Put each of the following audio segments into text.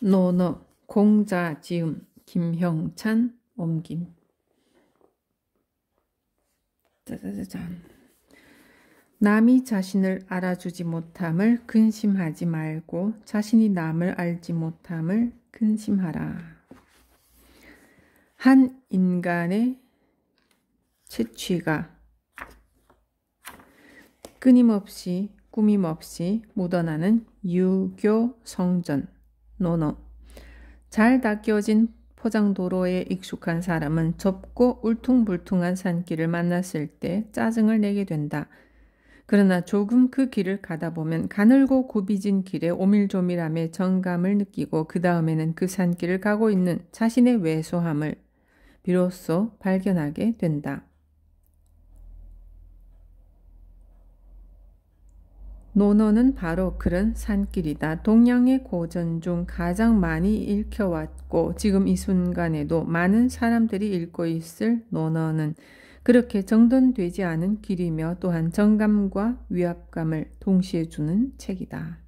논어, 공자, 지음, 김형찬, 옮김. 짜자자잔. 남이 자신을 알아주지 못함을 근심하지 말고 자신이 남을 알지 못함을 근심하라. 한 인간의 채취가 끊임없이 꾸밈없이 묻어나는 유교 성전, 논어. 잘 닦여진 포장도로에 익숙한 사람은 좁고 울퉁불퉁한 산길을 만났을 때 짜증을 내게 된다. 그러나 조금 그 길을 가다 보면 가늘고 굽이진 길의 오밀조밀함에 정감을 느끼고 그 다음에는 그 산길을 가고 있는 자신의 왜소함을 비로소 발견하게 된다. 논어는 바로 그런 산길이다. 동양의 고전 중 가장 많이 읽혀왔고 지금 이 순간에도 많은 사람들이 읽고 있을 논어는 그렇게 정돈되지 않은 길이며 또한 정감과 위압감을 동시에 주는 책이다.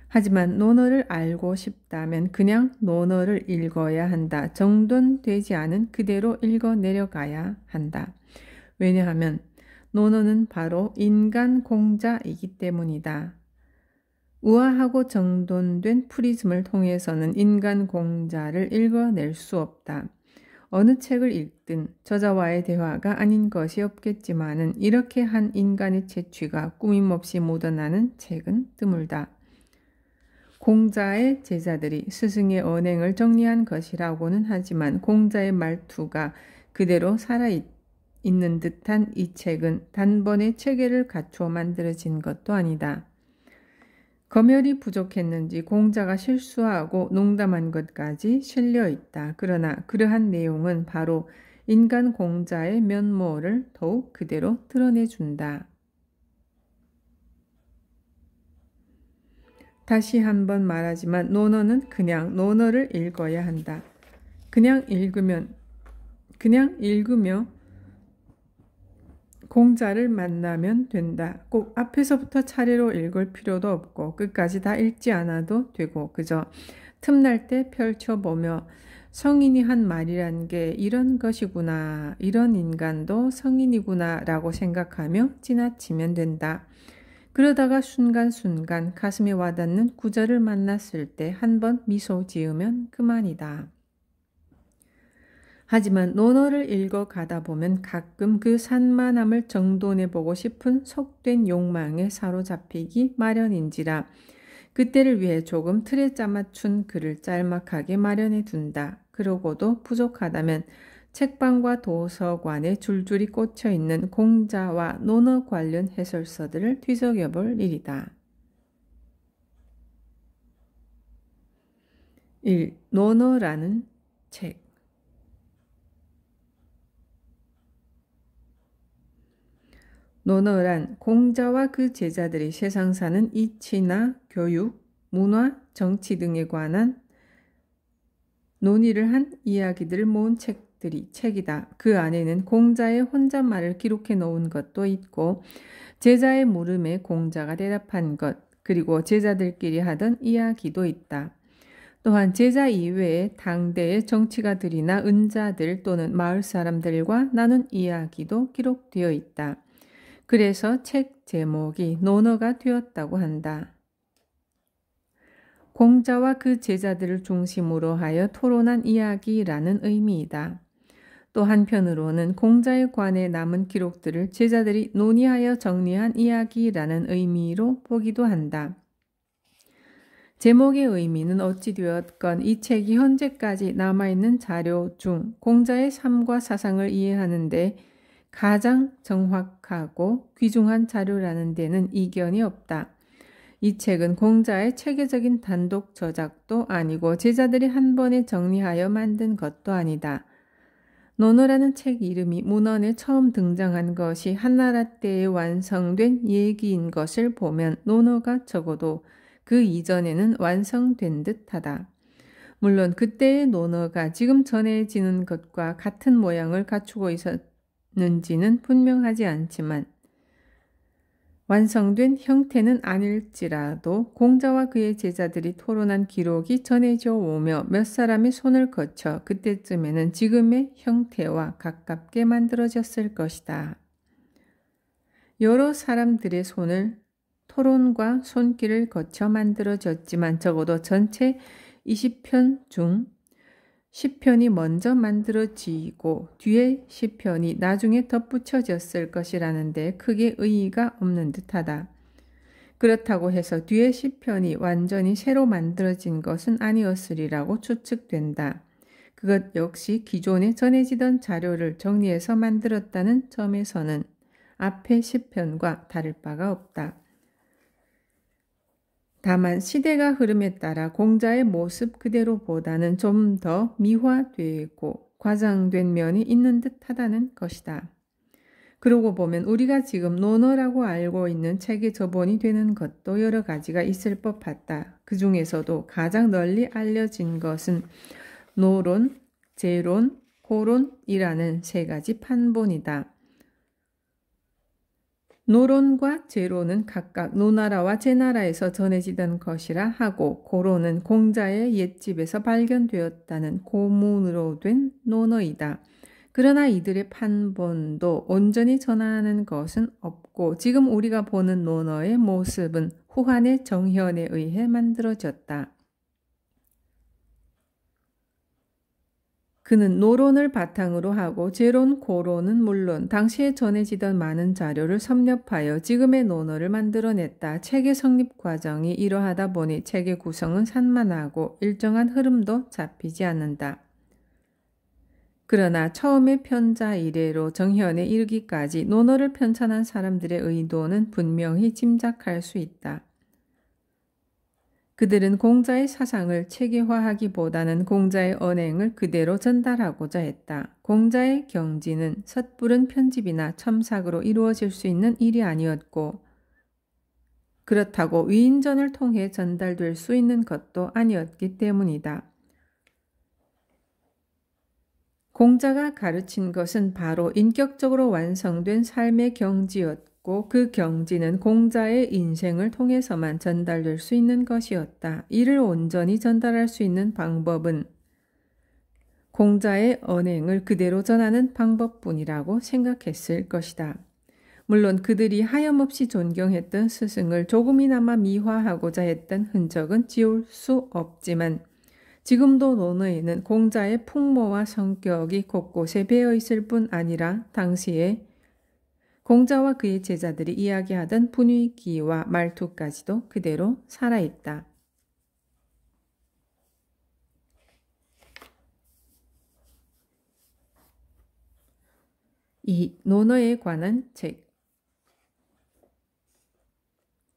하지만 논어를 알고 싶다면 그냥 논어를 읽어야 한다. 정돈되지 않은 그대로 읽어 내려가야 한다. 왜냐하면 논어는 바로 인간 공자이기 때문이다. 우아하고 정돈된 프리즘을 통해서는 인간 공자를 읽어낼 수 없다. 어느 책을 읽든 저자와의 대화가 아닌 것이 없겠지만은 이렇게 한 인간의 채취가 꾸밈없이 묻어나는 책은 드물다. 공자의 제자들이 스승의 언행을 정리한 것이라고는 하지만 공자의 말투가 그대로 살아있는 듯한 이 책은 단번에 체계를 갖추어 만들어진 것도 아니다. 검열이 부족했는지 공자가 실수하고 농담한 것까지 실려 있다. 그러나 그러한 내용은 바로 인간 공자의 면모를 더욱 그대로 드러내준다. 다시 한번 말하지만 논어는 그냥 논어를 읽어야 한다. 그냥 읽으며 공자를 만나면 된다. 꼭 앞에서부터 차례로 읽을 필요도 없고 끝까지 다 읽지 않아도 되고 그저 틈날 때 펼쳐보며 성인이 한 말이란 게 이런 것이구나, 이런 인간도 성인이구나 라고 생각하며 지나치면 된다. 그러다가 순간순간 가슴에 와닿는 구절을 만났을 때 한 번 미소 지으면 그만이다. 하지만 논어를 읽어가다 보면 가끔 그 산만함을 정돈해보고 싶은 속된 욕망에 사로잡히기 마련인지라 그때를 위해 조금 틀에 짜맞춘 글을 짤막하게 마련해 둔다. 그러고도 부족하다면 책방과 도서관에 줄줄이 꽂혀있는 공자와 논어 관련 해설서들을 뒤적여볼 일이다. 1. 논어라는 책. 논어란 공자와 그 제자들이 세상 사는 이치나 교육, 문화, 정치 등에 관한 논의를 한 이야기들을 모은 책이다. 그 안에는 공자의 혼잣말을 기록해 놓은 것도 있고 제자의 물음에 공자가 대답한 것, 그리고 제자들끼리 하던 이야기도 있다. 또한 제자 이외에 당대의 정치가들이나 은자들 또는 마을 사람들과 나눈 이야기도 기록되어 있다. 그래서 책 제목이 논어가 되었다고 한다. 공자와 그 제자들을 중심으로 하여 토론한 이야기라는 의미이다. 또 한편으로는 공자에 관해 남은 기록들을 제자들이 논의하여 정리한 이야기라는 의미로 보기도 한다. 제목의 의미는 어찌되었건 이 책이 현재까지 남아있는 자료 중 공자의 삶과 사상을 이해하는 데 가장 정확하고 귀중한 자료라는 데는 이견이 없다. 이 책은 공자의 체계적인 단독 저작도 아니고 제자들이 한 번에 정리하여 만든 것도 아니다. 논어라는 책 이름이 문헌에 처음 등장한 것이 한나라 때에 완성된 얘기인 것을 보면 논어가 적어도 그 이전에는 완성된 듯하다. 물론 그때의 논어가 지금 전해지는 것과 같은 모양을 갖추고 있었는지는 분명하지 않지만 완성된 형태는 아닐지라도 공자와 그의 제자들이 토론한 기록이 전해져 오며 몇 사람의 손을 거쳐 그때쯤에는 지금의 형태와 가깝게 만들어졌을 것이다. 여러 사람들의 손을 토론과 손길을 거쳐 만들어졌지만 적어도 전체 20편 중 10편이 먼저 만들어지고 뒤에 10편이 나중에 덧붙여졌을 것이라는데 크게 의의가 없는 듯하다. 그렇다고 해서 뒤에 10편이 완전히 새로 만들어진 것은 아니었으리라고 추측된다. 그것 역시 기존에 전해지던 자료를 정리해서 만들었다는 점에서는 앞의 10편과 다를 바가 없다. 다만 시대가 흐름에 따라 공자의 모습 그대로보다는 좀 더 미화되고 과장된 면이 있는 듯하다는 것이다. 그러고 보면 우리가 지금 논어라고 알고 있는 책의 저본이 되는 것도 여러 가지가 있을 법하다. 그 중에서도 가장 널리 알려진 것은 노론, 제론, 고론이라는 세 가지 판본이다. 노론과 제론은 각각 노나라와 제나라에서 전해지던 것이라 하고 고론은 공자의 옛집에서 발견되었다는 고문으로 된 논어이다. 그러나 이들의 판본도 온전히 전하는 것은 없고 지금 우리가 보는 논어의 모습은 후한의 정현에 의해 만들어졌다. 그는 노론을 바탕으로 하고 제론, 고론은 물론 당시에 전해지던 많은 자료를 섭렵하여 지금의 논어를 만들어냈다. 책의 성립 과정이 이러하다 보니 책의 구성은 산만하고 일정한 흐름도 잡히지 않는다. 그러나 처음에 편자 이래로 정현에 이르기까지 논어를 편찬한 사람들의 의도는 분명히 짐작할 수 있다. 그들은 공자의 사상을 체계화하기보다는 공자의 언행을 그대로 전달하고자 했다. 공자의 경지는 섣부른 편집이나 첨삭으로 이루어질 수 있는 일이 아니었고 그렇다고 위인전을 통해 전달될 수 있는 것도 아니었기 때문이다. 공자가 가르친 것은 바로 인격적으로 완성된 삶의 경지였고 그 경지는 공자의 인생을 통해서만 전달될 수 있는 것이었다. 이를 온전히 전달할 수 있는 방법은 공자의 언행을 그대로 전하는 방법뿐이라고 생각했을 것이다. 물론 그들이 하염없이 존경했던 스승을 조금이나마 미화하고자 했던 흔적은 지울 수 없지만 지금도 논어에는 공자의 풍모와 성격이 곳곳에 배어 있을 뿐 아니라 당시에 공자와 그의 제자들이 이야기하던 분위기와 말투까지도 그대로 살아있다. 이 논어에 관한 책.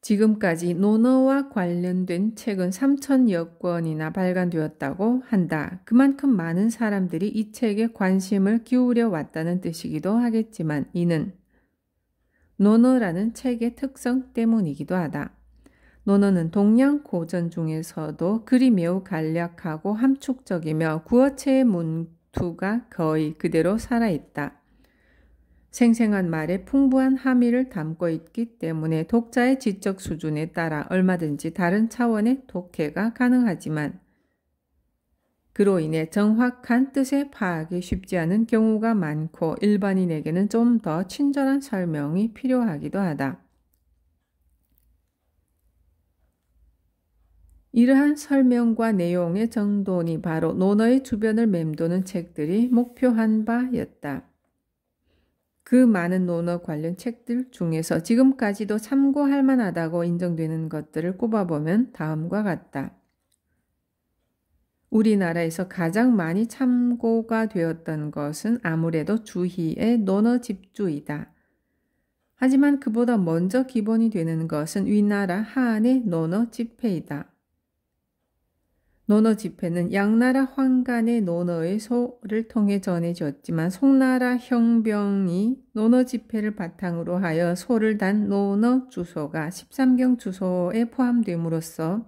지금까지 논어와 관련된 책은 3,000여 권이나 발간되었다고 한다. 그만큼 많은 사람들이 이 책에 관심을 기울여 왔다는 뜻이기도 하겠지만 이는 논어라는 책의 특성 때문이기도 하다. 논어는 동양 고전 중에서도 글이 매우 간략하고 함축적이며 구어체의 문투가 거의 그대로 살아있다. 생생한 말에 풍부한 함의를 담고 있기 때문에 독자의 지적 수준에 따라 얼마든지 다른 차원의 독해가 가능하지만 그로 인해 정확한 뜻의 파악이 쉽지 않은 경우가 많고 일반인에게는 좀 더 친절한 설명이 필요하기도 하다. 이러한 설명과 내용의 정돈이 바로 논어의 주변을 맴도는 책들이 목표한 바였다. 그 많은 논어 관련 책들 중에서 지금까지도 참고할 만하다고 인정되는 것들을 꼽아보면 다음과 같다. 우리나라에서 가장 많이 참고가 되었던 것은 아무래도 주희의 논어집주이다. 하지만 그보다 먼저 기본이 되는 것은 위나라 하안의 논어집회이다. 논어집회는 양나라 황간의 논어의 소를 통해 전해졌지만 송나라 형병이 논어집회를 바탕으로 하여 소를 단 논어 주소가 13경 주소에 포함됨으로써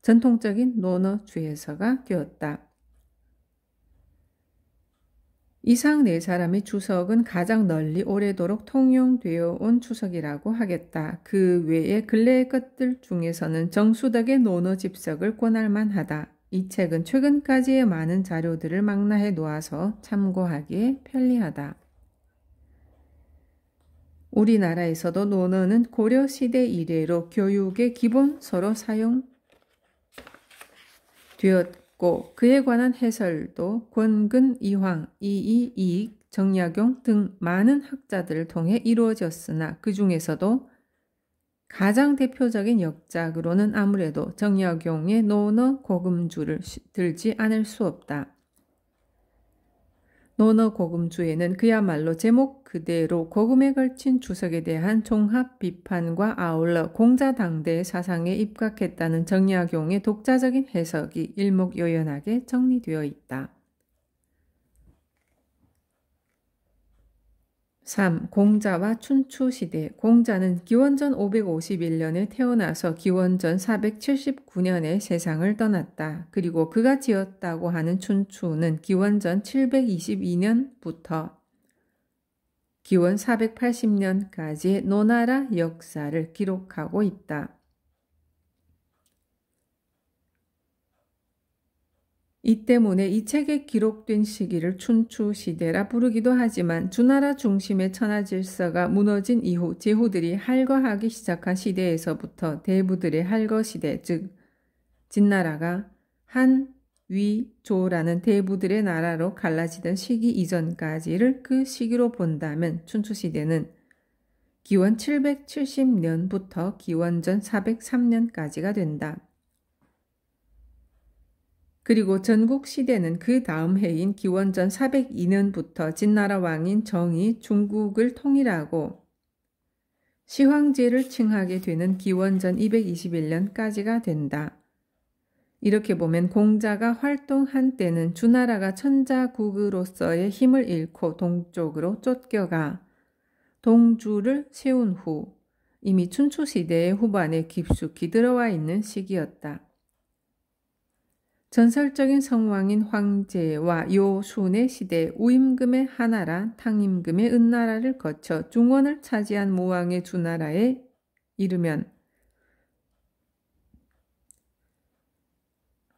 전통적인 논어 주해서가 되었다. 이상 네 사람의 추석은 가장 널리 오래도록 통용되어 온 추석이라고 하겠다. 그 외에 근래의 것들 중에서는 정수덕의 논어 집석을 권할 만하다. 이 책은 최근까지의 많은 자료들을 망라해 놓아서 참고하기에 편리하다. 우리나라에서도 논어는 고려시대 이래로 교육의 기본서로 사용되었고 그에 관한 해설도 권근, 이황, 이이, 이익, 정약용 등 많은 학자들을 통해 이루어졌으나 그 중에서도 가장 대표적인 역작으로는 아무래도 정약용의 논어 고금주를 들지 않을 수 없다. 논어 고금주에는 그야말로 제목 그대로 고금에 걸친 주석에 대한 종합 비판과 아울러 공자당대의 사상에 입각했다는 정약용의 독자적인 해석이 일목요연하게 정리되어 있다. 3. 공자와 춘추시대. 공자는 기원전 551년에 태어나서 기원전 479년에 세상을 떠났다. 그리고 그가 지었다고 하는 춘추는 기원전 722년부터 기원 480년까지의 노나라 역사를 기록하고 있다. 이 때문에 이 책에 기록된 시기를 춘추시대라 부르기도 하지만 주나라 중심의 천하질서가 무너진 이후 제후들이 할거하기 시작한 시대에서부터 대부들의 할거시대, 즉 진나라가 한, 위, 조라는 대부들의 나라로 갈라지던 시기 이전까지를 그 시기로 본다면 춘추시대는 기원 770년부터 기원전 403년까지가 된다. 그리고 전국시대는 그 다음 해인 기원전 402년부터 진나라 왕인 정이 중국을 통일하고 시황제를 칭하게 되는 기원전 221년까지가 된다. 이렇게 보면 공자가 활동한 때는 주나라가 천자국으로서의 힘을 잃고 동쪽으로 쫓겨가 동주를 세운 후 이미 춘추시대의 후반에 깊숙이 들어와 있는 시기였다. 전설적인 성왕인 황제와 요순의 시대 우임금의 하나라, 탕임금의 은나라를 거쳐 중원을 차지한 무왕의 주나라에 이르면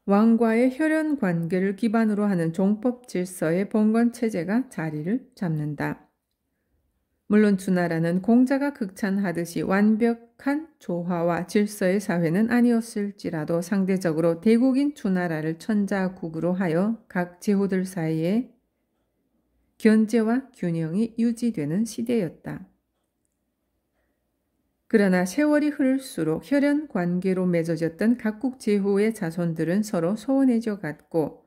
왕과의 혈연 관계를 기반으로 하는 종법 질서의 봉건 체제가 자리를 잡는다. 물론 주나라는 공자가 극찬하듯이 완벽한 조화와 질서의 사회는 아니었을지라도 상대적으로 대국인 주나라를 천자국으로 하여 각 제후들 사이에 견제와 균형이 유지되는 시대였다. 그러나 세월이 흐를수록 혈연 관계로 맺어졌던 각국 제후의 자손들은 서로 소원해져 갔고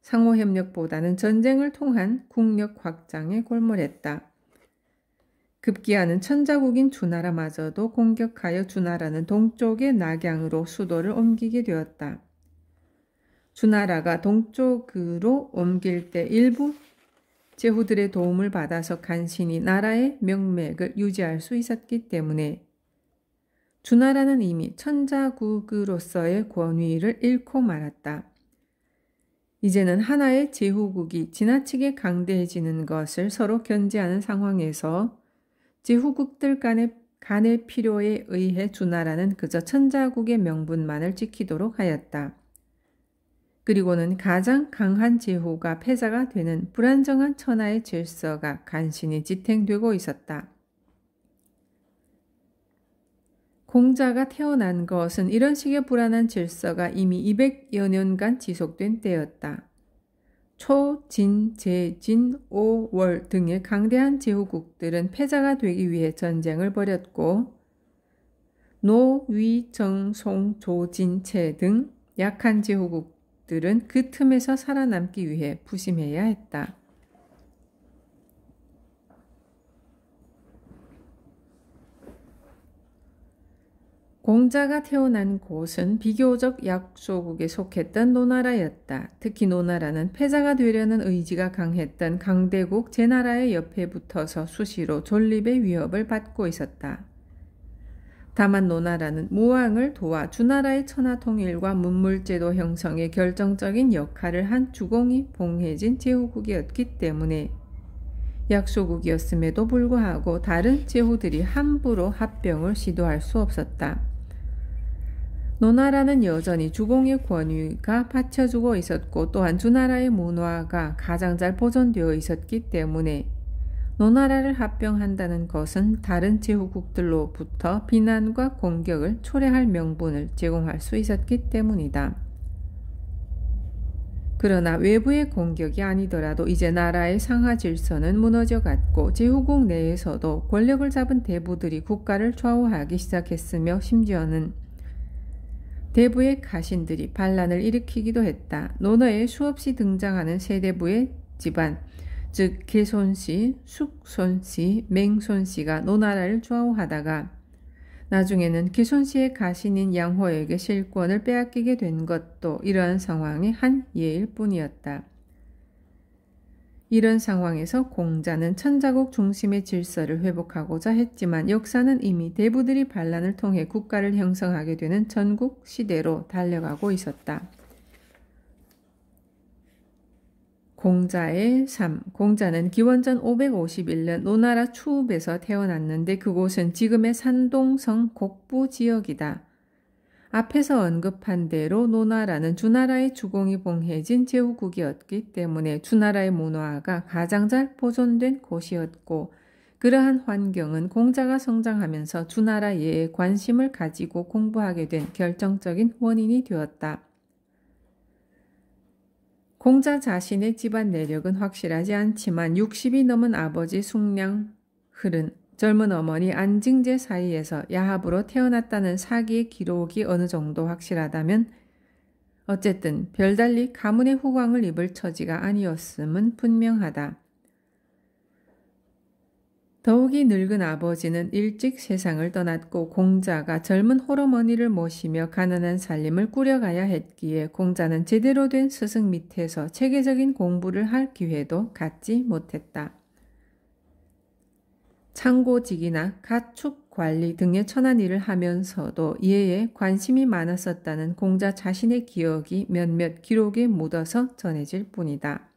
상호협력보다는 전쟁을 통한 국력 확장에 골몰했다. 급기야는 천자국인 주나라마저도 공격하여 주나라는 동쪽의 낙양으로 수도를 옮기게 되었다. 주나라가 동쪽으로 옮길 때 일부 제후들의 도움을 받아서 간신히 나라의 명맥을 유지할 수 있었기 때문에 주나라는 이미 천자국으로서의 권위를 잃고 말았다. 이제는 하나의 제후국이 지나치게 강대해지는 것을 서로 견제하는 상황에서 제후국들 간의 필요에 의해 주나라는 그저 천자국의 명분만을 지키도록 하였다. 그리고는 가장 강한 제후가 패자가 되는 불안정한 천하의 질서가 간신히 지탱되고 있었다. 공자가 태어난 것은 이런 식의 불안한 질서가 이미 200여 년간 지속된 때였다. 초, 진, 제, 진, 오, 월 등의 강대한 제후국들은 패자가 되기 위해 전쟁을 벌였고 노, 위, 정, 송, 조, 진, 채 등 약한 제후국들은 그 틈에서 살아남기 위해 부심해야 했다. 공자가 태어난 곳은 비교적 약소국에 속했던 노나라였다. 특히 노나라는 패자가 되려는 의지가 강했던 강대국 제나라의 옆에 붙어서 수시로 존립의 위협을 받고 있었다. 다만 노나라는 무왕을 도와 주나라의 천하통일과 문물제도 형성에 결정적인 역할을 한 주공이 봉해진 제후국이었기 때문에 약소국이었음에도 불구하고 다른 제후들이 함부로 합병을 시도할 수 없었다. 노나라는 여전히 주공의 권위가 받쳐주고 있었고 또한 주나라의 문화가 가장 잘 보존되어 있었기 때문에 노나라를 합병한다는 것은 다른 제후국들로부터 비난과 공격을 초래할 명분을 제공할 수 있었기 때문이다. 그러나 외부의 공격이 아니더라도 이제 나라의 상하 질서는 무너져갔고 제후국 내에서도 권력을 잡은 대부들이 국가를 좌우하기 시작했으며 심지어는 대부의 가신들이 반란을 일으키기도 했다. 논어에 수없이 등장하는 세대부의 집안, 즉 개손씨, 숙손씨, 맹손씨가 노나라를 좌우하다가 나중에는 개손씨의 가신인 양호에게 실권을 빼앗기게 된 것도 이러한 상황의 한 예일 뿐이었다. 이런 상황에서 공자는 천자국 중심의 질서를 회복하고자 했지만 역사는 이미 대부들이 반란을 통해 국가를 형성하게 되는 전국 시대로 달려가고 있었다. 공자의 삶. 공자는 기원전 551년 노나라 추읍에서 태어났는데 그곳은 지금의 산동성 곡부 지역이다. 앞에서 언급한 대로 노나라는 주나라의 주공이 봉해진 제후국이었기 때문에 주나라의 문화가 가장 잘 보존된 곳이었고 그러한 환경은 공자가 성장하면서 주나라에 관심을 가지고 공부하게 된 결정적인 원인이 되었다. 공자 자신의 집안 내력은 확실하지 않지만 60이 넘은 아버지 숙량흐른, 젊은 어머니 안징제 사이에서 야합으로 태어났다는 사기의 기록이 어느 정도 확실하다면 어쨌든 별달리 가문의 후광을 입을 처지가 아니었음은 분명하다. 더욱이 늙은 아버지는 일찍 세상을 떠났고 공자가 젊은 홀어머니를 모시며 가난한 살림을 꾸려가야 했기에 공자는 제대로 된 스승 밑에서 체계적인 공부를 할 기회도 갖지 못했다. 창고직이나 가축 관리 등의 천한 일을 하면서도 이에 관심이 많았었다는 공자 자신의 기억이 몇몇 기록에 묻어서 전해질 뿐이다.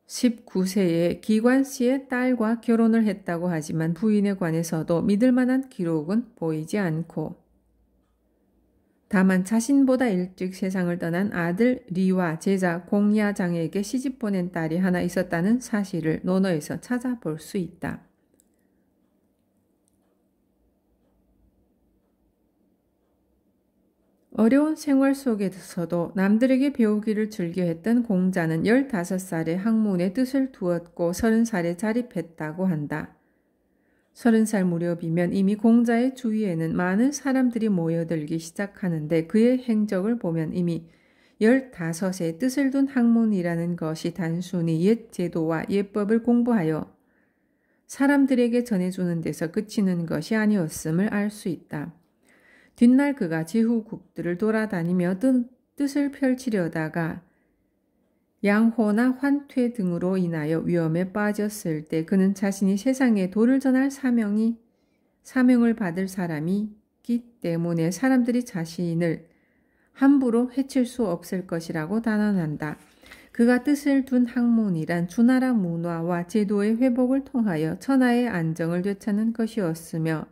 19세에 기관씨의 딸과 결혼을 했다고 하지만 부인에 관해서도 믿을 만한 기록은 보이지 않고 다만 자신보다 일찍 세상을 떠난 아들 리와 제자 공야장에게 시집 보낸 딸이 하나 있었다는 사실을 논어에서 찾아볼 수 있다. 어려운 생활 속에서도 남들에게 배우기를 즐겨했던 공자는 15살에 학문의 뜻을 두었고 30살에 자립했다고 한다. 30살 무렵이면 이미 공자의 주위에는 많은 사람들이 모여들기 시작하는데 그의 행적을 보면 이미 15에 뜻을 둔 학문이라는 것이 단순히 옛 제도와 예법을 공부하여 사람들에게 전해주는 데서 그치는 것이 아니었음을 알 수 있다. 뒷날 그가 제후국들을 돌아다니며 뜻을 펼치려다가 양호나 환퇴 등으로 인하여 위험에 빠졌을 때 그는 자신이 세상에 도를 전할 사명을 받을 사람이기 때문에 사람들이 자신을 함부로 해칠 수 없을 것이라고 단언한다. 그가 뜻을 둔 학문이란 주나라 문화와 제도의 회복을 통하여 천하의 안정을 되찾는 것이었으며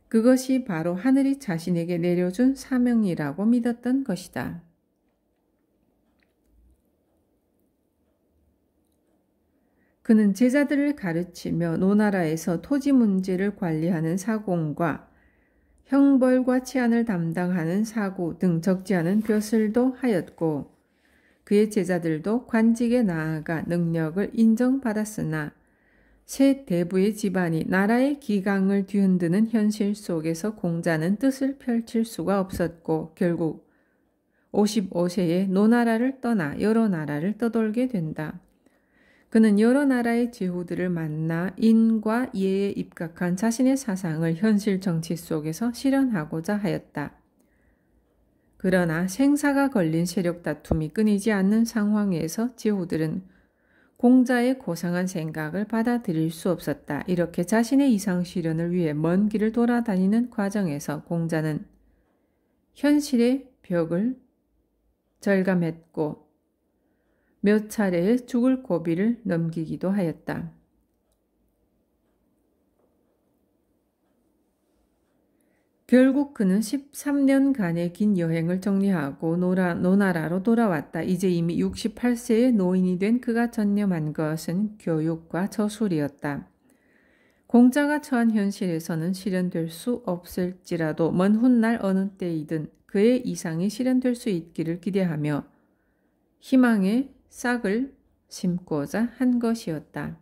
그것이 바로 하늘이 자신에게 내려준 사명이라고 믿었던 것이다. 그는 제자들을 가르치며 노나라에서 토지 문제를 관리하는 사공과 형벌과 치안을 담당하는 사구 등 적지 않은 벼슬도 하였고 그의 제자들도 관직에 나아가 능력을 인정받았으나 새 대부의 집안이 나라의 기강을 뒤흔드는 현실 속에서 공자는 뜻을 펼칠 수가 없었고 결국 55세에 노나라를 떠나 여러 나라를 떠돌게 된다. 그는 여러 나라의 제후들을 만나 인과 예에 입각한 자신의 사상을 현실 정치 속에서 실현하고자 하였다. 그러나 생사가 걸린 세력 다툼이 끊이지 않는 상황에서 제후들은 공자의 고상한 생각을 받아들일 수 없었다. 이렇게 자신의 이상 실현을 위해 먼 길을 돌아다니는 과정에서 공자는 현실의 벽을 절감했고 몇 차례의 죽을 고비를 넘기기도 하였다. 결국 그는 13년간의 긴 여행을 정리하고 노나라로 돌아왔다. 이제 이미 68세의 노인이 된 그가 전념한 것은 교육과 저술이었다. 공자가 처한 현실에서는 실현될 수 없을지라도 먼 훗날 어느 때이든 그의 이상이 실현될 수 있기를 기대하며 희망의 싹을 심고자 한 것이었다.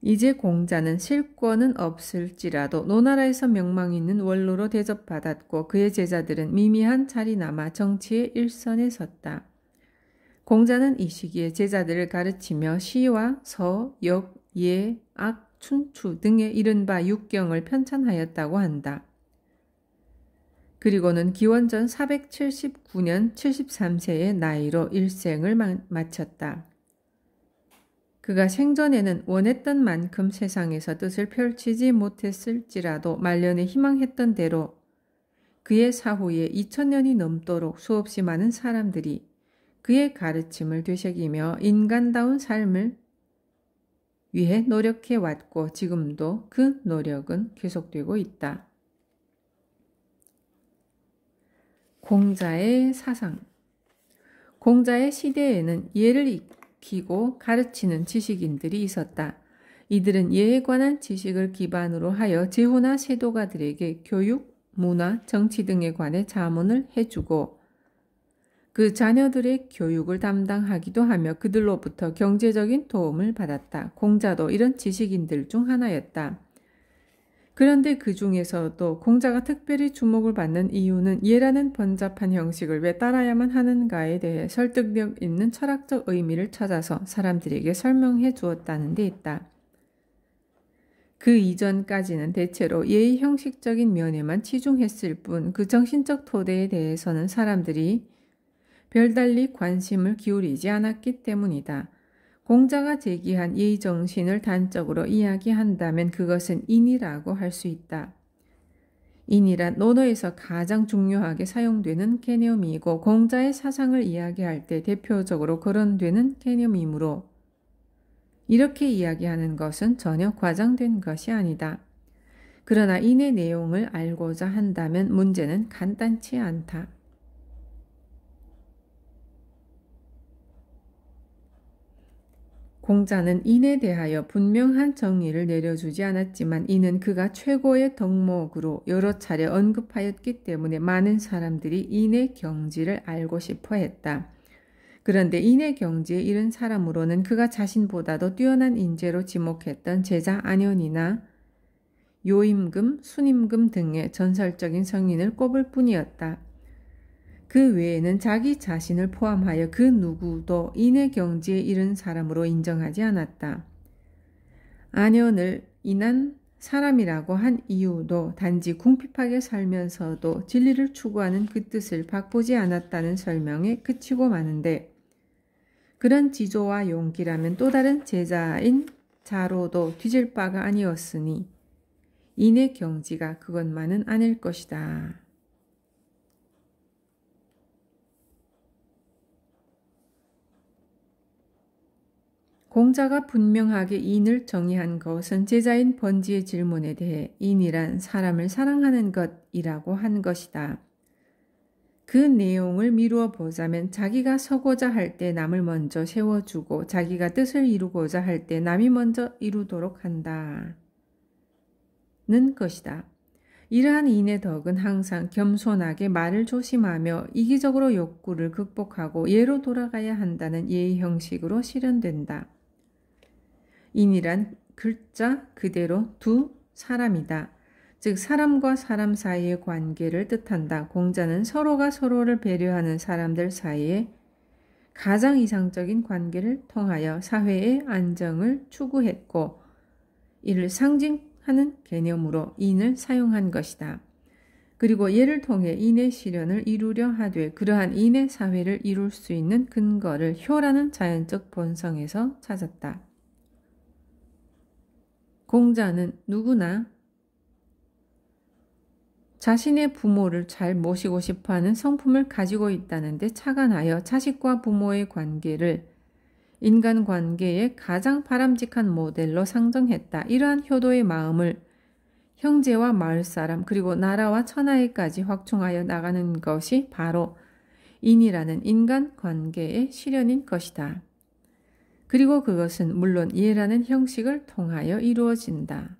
이제 공자는 실권은 없을지라도 노나라에서 명망 있는 원로로 대접받았고 그의 제자들은 미미한 자리나마 정치의 일선에 섰다. 공자는 이 시기에 제자들을 가르치며 시와 서, 역, 예, 악, 춘추 등의 이른바 육경을 편찬하였다고 한다. 그리고는 기원전 479년 73세의 나이로 일생을 마쳤다. 그가 생전에는 원했던 만큼 세상에서 뜻을 펼치지 못했을지라도 말년에 희망했던 대로 그의 사후에 2000년이 넘도록 수없이 많은 사람들이 그의 가르침을 되새기며 인간다운 삶을 위해 노력해 왔고 지금도 그 노력은 계속되고 있다. 공자의 사상. 공자의 시대에는 예를 익히고 가르치는 지식인들이 있었다. 이들은 예에 관한 지식을 기반으로 하여 제후나 세도가들에게 교육, 문화, 정치 등에 관해 자문을 해주고 그 자녀들의 교육을 담당하기도 하며 그들로부터 경제적인 도움을 받았다. 공자도 이런 지식인들 중 하나였다. 그런데 그 중에서도 공자가 특별히 주목을 받는 이유는 예라는 번잡한 형식을 왜 따라야만 하는가에 대해 설득력 있는 철학적 의미를 찾아서 사람들에게 설명해 주었다는 데 있다. 그 이전까지는 대체로 예의 형식적인 면에만 치중했을 뿐 그 정신적 토대에 대해서는 사람들이 별달리 관심을 기울이지 않았기 때문이다. 공자가 제기한 예의 정신을 단적으로 이야기한다면 그것은 인이라고 할 수 있다. 인이란 논어에서 가장 중요하게 사용되는 개념이고 공자의 사상을 이야기할 때 대표적으로 거론되는 개념이므로 이렇게 이야기하는 것은 전혀 과장된 것이 아니다. 그러나 인의 내용을 알고자 한다면 문제는 간단치 않다. 공자는 인에 대하여 분명한 정의를 내려주지 않았지만 이는 그가 최고의 덕목으로 여러 차례 언급하였기 때문에 많은 사람들이 인의 경지를 알고 싶어 했다. 그런데 인의 경지에 이른 사람으로는 그가 자신보다도 뛰어난 인재로 지목했던 제자 안현이나 요임금, 순임금 등의 전설적인 성인을 꼽을 뿐이었다. 그 외에는 자기 자신을 포함하여 그 누구도 인의 경지에 이른 사람으로 인정하지 않았다. 안현을 인한 사람이라고 한 이유도 단지 궁핍하게 살면서도 진리를 추구하는 그 뜻을 바꾸지 않았다는 설명에 그치고 마는데 그런 지조와 용기라면 또 다른 제자인 자로도 뒤질 바가 아니었으니 인의 경지가 그것만은 아닐 것이다. 공자가 분명하게 인을 정의한 것은 제자인 번지의 질문에 대해 인이란 사람을 사랑하는 것이라고 한 것이다. 그 내용을 미루어 보자면 자기가 서고자 할 때 남을 먼저 세워주고 자기가 뜻을 이루고자 할 때 남이 먼저 이루도록 한다는 것이다. 이러한 인의 덕은 항상 겸손하게 말을 조심하며 이기적으로 욕구를 극복하고 예로 돌아가야 한다는 예의 형식으로 실현된다. 인이란 글자 그대로 두 사람이다. 즉 사람과 사람 사이의 관계를 뜻한다. 공자는 서로가 서로를 배려하는 사람들 사이에 가장 이상적인 관계를 통하여 사회의 안정을 추구했고 이를 상징하는 개념으로 인을 사용한 것이다. 그리고 얘를 통해 인의 실현을 이루려 하되 그러한 인의 사회를 이룰 수 있는 근거를 효라는 자연적 본성에서 찾았다. 공자는 누구나 자신의 부모를 잘 모시고 싶어하는 성품을 가지고 있다는데 착안하여 자식과 부모의 관계를 인간관계의 가장 바람직한 모델로 상정했다. 이러한 효도의 마음을 형제와 마을 사람 그리고 나라와 천하에까지 확충하여 나가는 것이 바로 인이라는 인간관계의 실현인 것이다. 그리고 그것은 물론 예라는 형식을 통하여 이루어진다.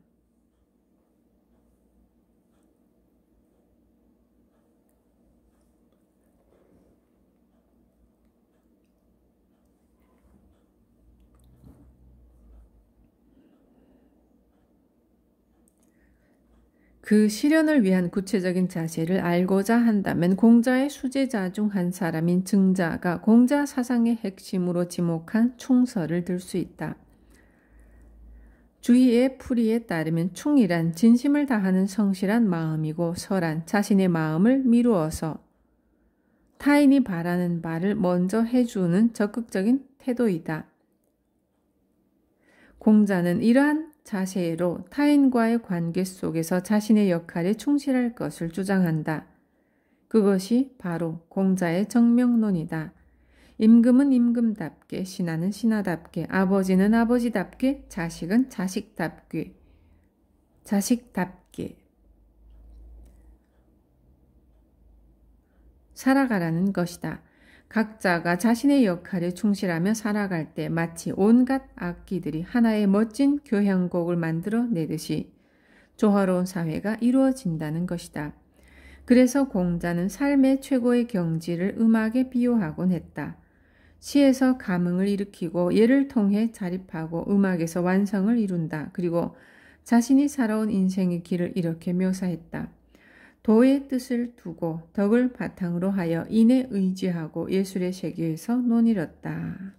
그 실현을 위한 구체적인 자세를 알고자 한다면 공자의 수제자 중 한 사람인 증자가 공자 사상의 핵심으로 지목한 충서를 들 수 있다. 주희의 풀이에 따르면 충이란 진심을 다하는 성실한 마음이고 서란 자신의 마음을 미루어서 타인이 바라는 바를 먼저 해주는 적극적인 태도이다. 공자는 이러한 자세로 타인과의 관계 속에서 자신의 역할에 충실할 것을 주장한다. 그것이 바로 공자의 정명론이다. 임금은 임금답게, 신하는 신하답게, 아버지는 아버지답게, 자식은 자식답게 살아가라는 것이다. 각자가 자신의 역할에 충실하며 살아갈 때 마치 온갖 악기들이 하나의 멋진 교향곡을 만들어 내듯이 조화로운 사회가 이루어진다는 것이다. 그래서 공자는 삶의 최고의 경지를 음악에 비유하곤 했다. 시에서 감흥을 일으키고 예를 통해 자립하고 음악에서 완성을 이룬다. 그리고 자신이 살아온 인생의 길을 이렇게 묘사했다. 도의 뜻을 두고 덕을 바탕으로 하여 인에 의지하고 예술의 세계에서 논이뤘다.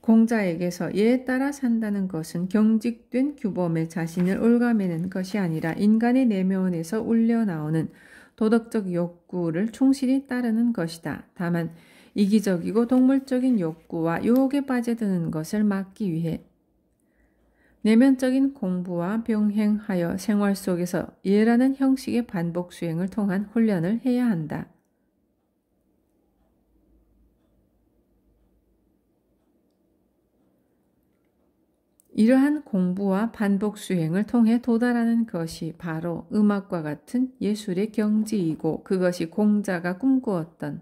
공자에게서 예에 따라 산다는 것은 경직된 규범에 자신을 옭아매는 것이 아니라 인간의 내면에서 울려나오는 도덕적 욕구를 충실히 따르는 것이다. 다만 이기적이고 동물적인 욕구와 유혹에 빠져드는 것을 막기 위해 내면적인 공부와 병행하여 생활 속에서 예라는 형식의 반복 수행을 통한 훈련을 해야 한다. 이러한 공부와 반복 수행을 통해 도달하는 것이 바로 음악과 같은 예술의 경지이고 그것이 공자가 꿈꾸었던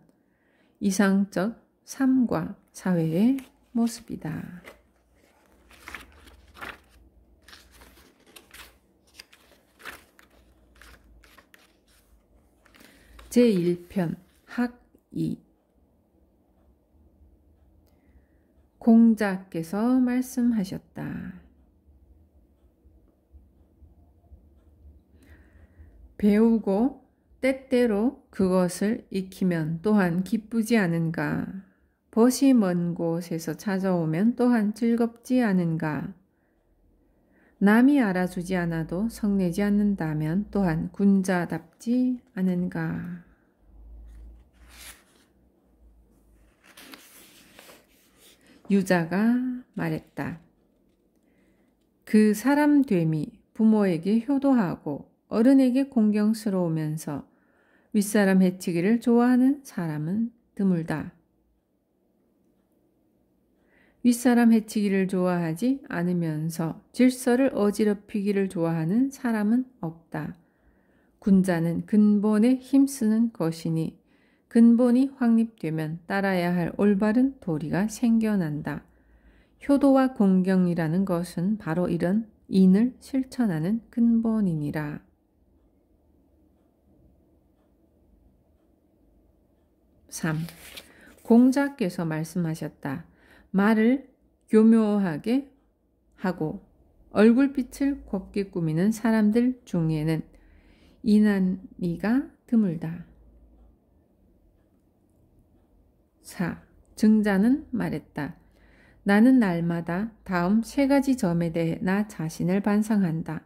이상적 삶과 사회의 모습이다. 제1편 학이 공자께서 말씀하셨다. 배우고 때때로 그것을 익히면 또한 기쁘지 않은가? 벗이 먼 곳에서 찾아오면 또한 즐겁지 않은가? 남이 알아주지 않아도 성내지 않는다면 또한 군자답지 않은가? 유자가 말했다. 그 사람됨이 부모에게 효도하고 어른에게 공경스러우면서 윗사람 해치기를 좋아하는 사람은 드물다. 윗사람 해치기를 좋아하지 않으면서 질서를 어지럽히기를 좋아하는 사람은 없다. 군자는 근본에 힘쓰는 것이니 근본이 확립되면 따라야 할 올바른 도리가 생겨난다. 효도와 공경이라는 것은 바로 이런 인을 실천하는 근본이니라. 3. 공자께서 말씀하셨다. 말을 교묘하게 하고 얼굴빛을 곱게 꾸미는 사람들 중에는 이난이가 드물다. 4. 증자는 말했다. 나는 날마다 다음 3가지 점에 대해 나 자신을 반성한다.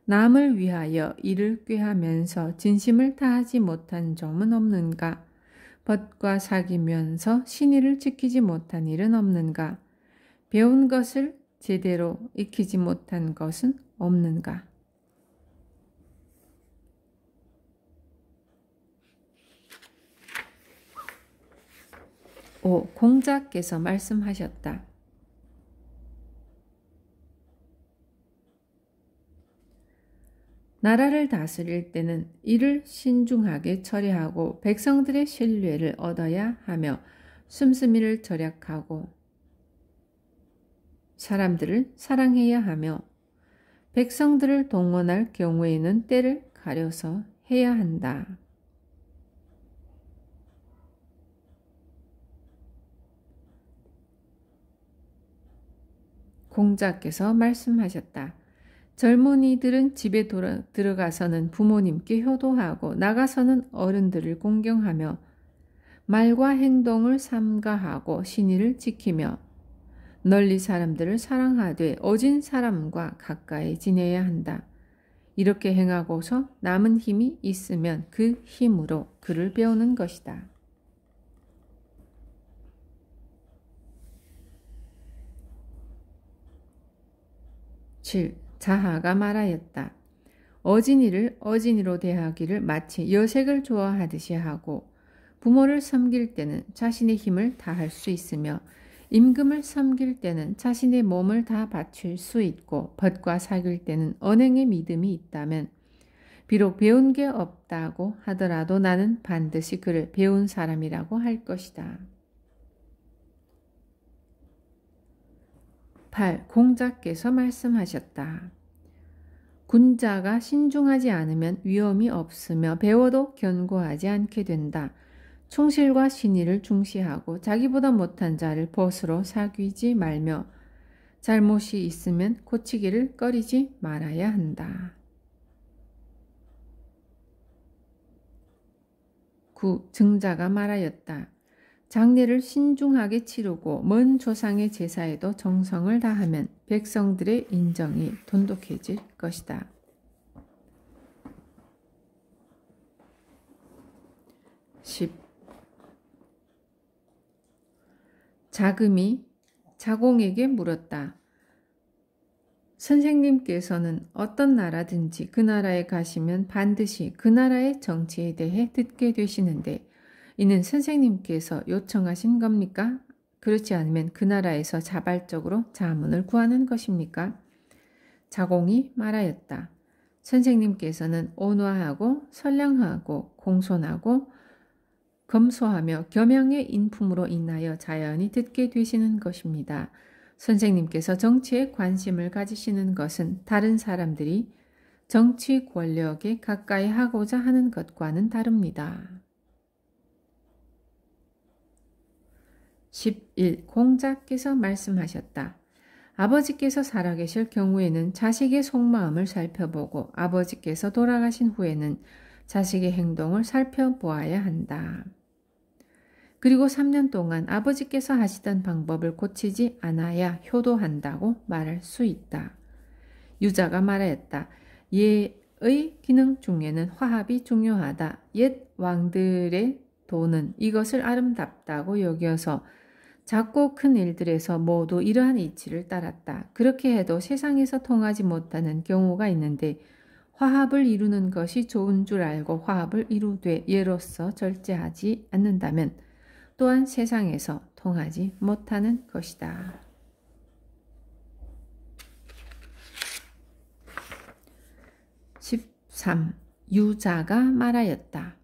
남을 위하여 이를 꾀하면서 진심을 다하지 못한 점은 없는가? 벗과 사귀면서 신의를 지키지 못한 일은 없는가? 배운 것을 제대로 익히지 못한 것은 없는가? 5. 공자께서 말씀하셨다. 나라를 다스릴 때는 이를 신중하게 처리하고 백성들의 신뢰를 얻어야 하며 씀씀이를 절약하고 사람들을 사랑해야 하며 백성들을 동원할 경우에는 때를 가려서 해야 한다. 공자께서 말씀하셨다. 젊은이들은 집에 들어가서는 부모님께 효도하고 나가서는 어른들을 공경하며 말과 행동을 삼가하고 신의를 지키며 널리 사람들을 사랑하되 오진 사람과 가까이 지내야 한다. 이렇게 행하고서 남은 힘이 있으면 그 힘으로 글을 배우는 것이다. 7. 자하가 말하였다. 어진이를 어진이로 대하기를 마치 여색을 좋아하듯이 하고 부모를 섬길 때는 자신의 힘을 다할 수 있으며 임금을 섬길 때는 자신의 몸을 다 바칠 수 있고 벗과 사귈 때는 언행의 믿음이 있다면 비록 배운 게 없다고 하더라도 나는 반드시 그를 배운 사람이라고 할 것이다. 8. 공자께서 말씀하셨다. 군자가 신중하지 않으면 위험이 없으며 배워도 견고하지 않게 된다. 충실과 신의를 중시하고 자기보다 못한 자를 벗으로 사귀지 말며 잘못이 있으면 고치기를 꺼리지 말아야 한다. 9. 증자가 말하였다. 장례를 신중하게 치르고 먼 조상의 제사에도 정성을 다하면 백성들의 인정이 돈독해질 것이다. 10. 자금이 자공에게 물었다. 선생님께서는 어떤 나라든지 그 나라에 가시면 반드시 그 나라의 정치에 대해 듣게 되시는데 이는 선생님께서 요청하신 겁니까? 그렇지 않으면 그 나라에서 자발적으로 자문을 구하는 것입니까? 자공이 말하였다. 선생님께서는 온화하고 선량하고 공손하고 검소하며 겸양의 인품으로 인하여 자연히 듣게 되시는 것입니다. 선생님께서 정치에 관심을 가지시는 것은 다른 사람들이 정치 권력에 가까이 하고자 하는 것과는 다릅니다. 11. 공자께서 말씀하셨다. 아버지께서 살아계실 경우에는 자식의 속마음을 살펴보고 아버지께서 돌아가신 후에는 자식의 행동을 살펴보아야 한다. 그리고 3년 동안 아버지께서 하시던 방법을 고치지 않아야 효도한다고 말할 수 있다. 유자가 말하였다. 예의 기능 중에는 화합이 중요하다. 옛 왕들의 도는 이것을 아름답다고 여겨서 작고 큰 일들에서 모두 이러한 이치를 따랐다. 그렇게 해도 세상에서 통하지 못하는 경우가 있는데 화합을 이루는 것이 좋은 줄 알고 화합을 이루되 예로서 절제하지 않는다면 또한 세상에서 통하지 못하는 것이다. 13. 유자가 말하였다.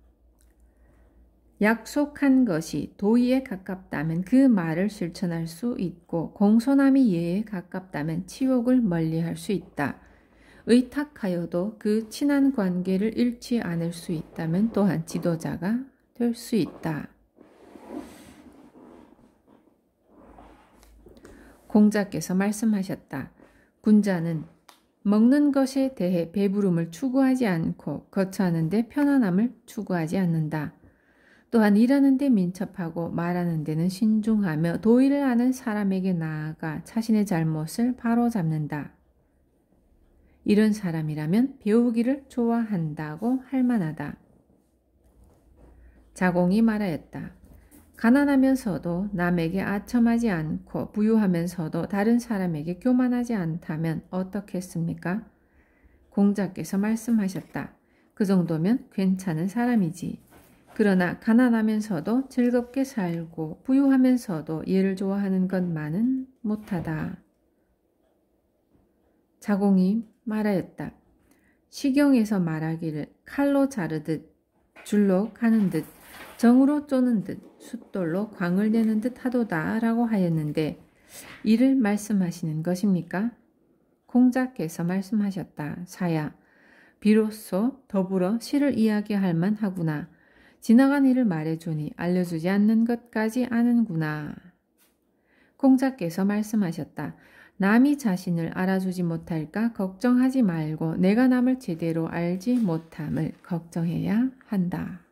약속한 것이 도의에 가깝다면 그 말을 실천할 수 있고 공손함이 예에 가깝다면 치욕을 멀리할 수 있다. 의탁하여도 그 친한 관계를 잃지 않을 수 있다면 또한 지도자가 될 수 있다. 공자께서 말씀하셨다. 군자는 먹는 것에 대해 배부름을 추구하지 않고 거처하는 데 편안함을 추구하지 않는다. 또한 일하는 데 민첩하고 말하는 데는 신중하며 도의를 아는 사람에게 나아가 자신의 잘못을 바로잡는다. 이런 사람이라면 배우기를 좋아한다고 할 만하다. 자공이 말하였다. 가난하면서도 남에게 아첨하지 않고 부유하면서도 다른 사람에게 교만하지 않다면 어떻겠습니까? 공자께서 말씀하셨다. 그 정도면 괜찮은 사람이지. 그러나 가난하면서도 즐겁게 살고 부유하면서도 얘를 좋아하는 것만은 못하다. 자공이 말하였다. 시경에서 말하기를 칼로 자르듯 줄로 가는 듯 정으로 쪼는 듯 숫돌로 광을 내는 듯 하도다 라고 하였는데 이를 말씀하시는 것입니까? 공자께서 말씀하셨다. 사야, 비로소 더불어 시를 이야기할 만하구나. 지나간 일을 말해주니 알려주지 않는 것까지 아는구나. 공자께서 말씀하셨다. 남이 자신을 알아주지 못할까 걱정하지 말고 내가 남을 제대로 알지 못함을 걱정해야 한다.